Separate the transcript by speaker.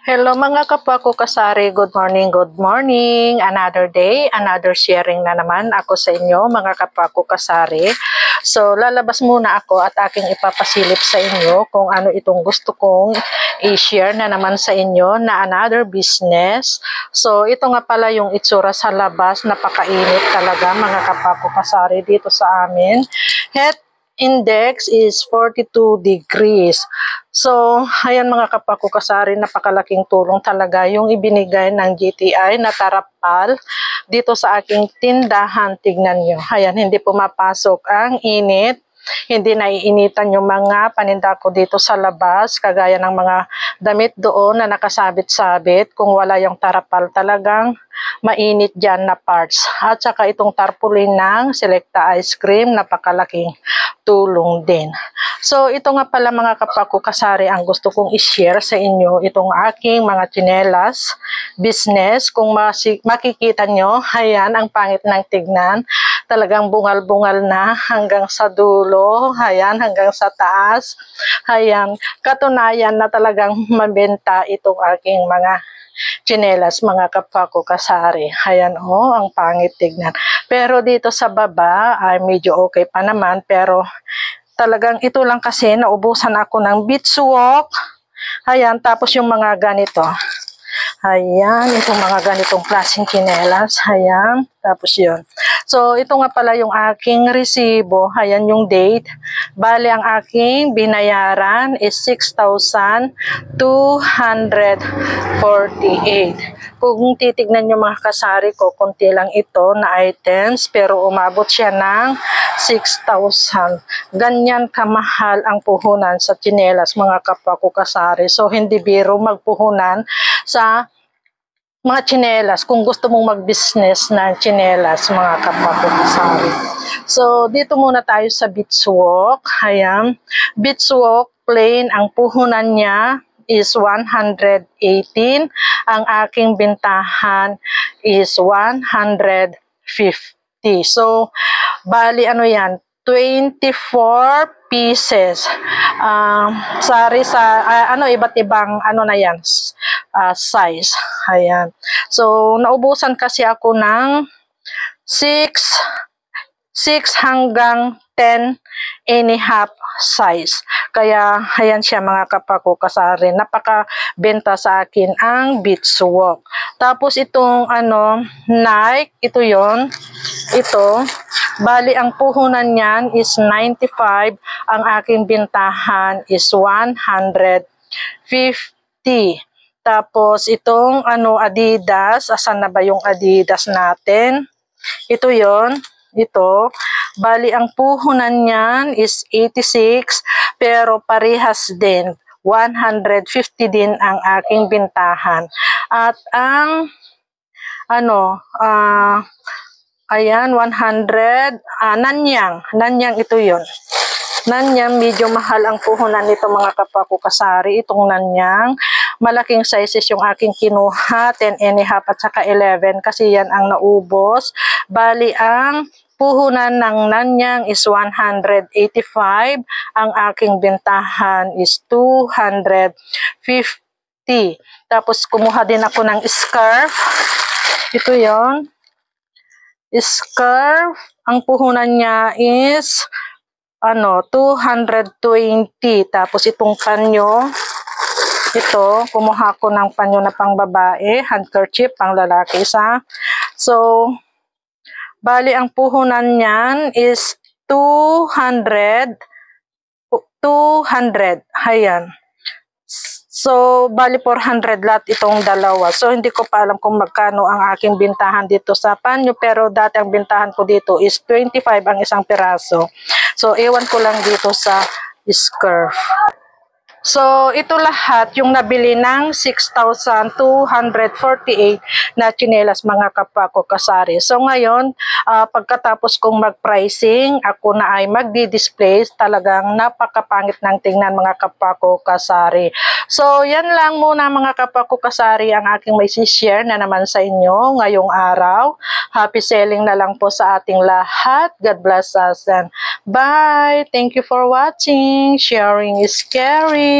Speaker 1: Hello mga kapwa ko kasari, good morning, good morning. Another day, another sharing na naman ako sa inyo mga kapwa ko kasari. So lalabas muna ako at aking ipapasilip sa inyo kung ano itong gusto kong i-share na naman sa inyo na another business. So ito nga pala yung itsura sa labas, napakainit talaga mga kapwa ko kasari dito sa amin. Heat index is 42 degrees. So, ayan mga kapwa ko kasari, napakalaking tulong talaga yung ibinigay ng GTI na tarapal dito sa aking tindahan. Tignan nyo. Ayan, hindi pumapasok ang init. Hindi naiinitan yung mga paninda ko dito sa labas, kagaya ng mga damit doon na nakasabit-sabit. Kung wala yung tarapal, talagang mainit dyan na parts. At saka itong tarpaulin ng Selecta Ice Cream, napakalaking tulong din. So ito nga pala mga kapwa ko kasari ang gusto kong i-share sa inyo, itong aking mga tsinelas business. Kung makikita nyo, ayan, ang pangit ng tignan. Talagang bungal-bungal na hanggang sa dulo, ayan, hanggang sa taas. Ayan, katunayan na talagang mabenta itong aking mga tsinelas mga kapwa ko kasari. Ayan ang pangit tignan. Pero dito sa baba ay medyo okay pa naman, pero talagang ito lang kasi naubusan ako ng beadswalk. Ayan, tapos yung mga ganito. Ayan, itong mga ganitong klaseng tsinelas. Ayan, tapos yun. So, ito nga pala yung aking resibo. Ayan yung date. Bali, ang aking binayaran is 6,248. Kung titignan nyo mga kasari ko, konti lang ito na items, pero umabot siya ng 6,000. Ganyan kamahal ang puhunan sa tsinelas mga kapwa ko kasari. So, hindi biro magpuhunan sa mga tsinelas kung gusto mong mag-business ng tsinelas mga kapwa ko kasari. So, dito muna tayo sa beadswalk. Ayan. Beadswalk plain, ang puhunan niya is 118. Ang aking bintahan is 150. So, bali ano yan? 24 pieces. Sorry sa iba't ibang na yan, size. Ayan. So, naubusan kasi ako ng 6 hanggang 10 and a half size. Kaya, ayan siya mga kapwa ko kasari. Napaka-benta sa akin ang beadswalk. Tapos itong Nike, ito yon. Ito, bali ang puhunan niyan is 95. Ang aking bintahan is 150. Tapos itong Adidas, asan na ba yung Adidas natin? Ito yon. Ito, bali ang puhunan niyan is 86, pero parehas din, 150 din ang aking bintahan. At ang ayan, 100, Nanyang ito yon. Nanyang, medyo mahal ang puhunan nito mga kapwa ko kasari. Itong Nanyang, malaking sizes yung aking kinuha, 10 and a half at saka 11 kasi yan ang naubos. Bali ang puhunan ng Nanyang is 185. Ang aking bintahan is 250. Tapos kumuha din ako ng scarf. Ito yon. Scarf, ang puhunan niya is 220. Tapos itong panyo, ito, kumuha ko ng panyo na pang babae, handkerchief, pang lalaki isa. So, bali ang puhunan niyan is 200. Ayan. So, bali 400 lahat itong dalawa. So, hindi ko pa alam kung magkano ang aking bintahan dito sa panyo. Pero dati ang bintahan ko dito is 25 ang isang piraso. So, ewan ko lang dito sa scarf. So, ito lahat yung nabili ng 6,248 na tsinelas mga kapwa ko kasari. So, ngayon, pagkatapos kong mag-pricing, ako na ay magdi-display. Talagang napakapangit ng tingnan mga kapwa ko kasari. So, yan lang muna mga kapwa ko kasari ang aking may share na naman sa inyo ngayong araw. Happy selling na lang po sa ating lahat. God bless us and bye! Thank you for watching. Sharing is caring.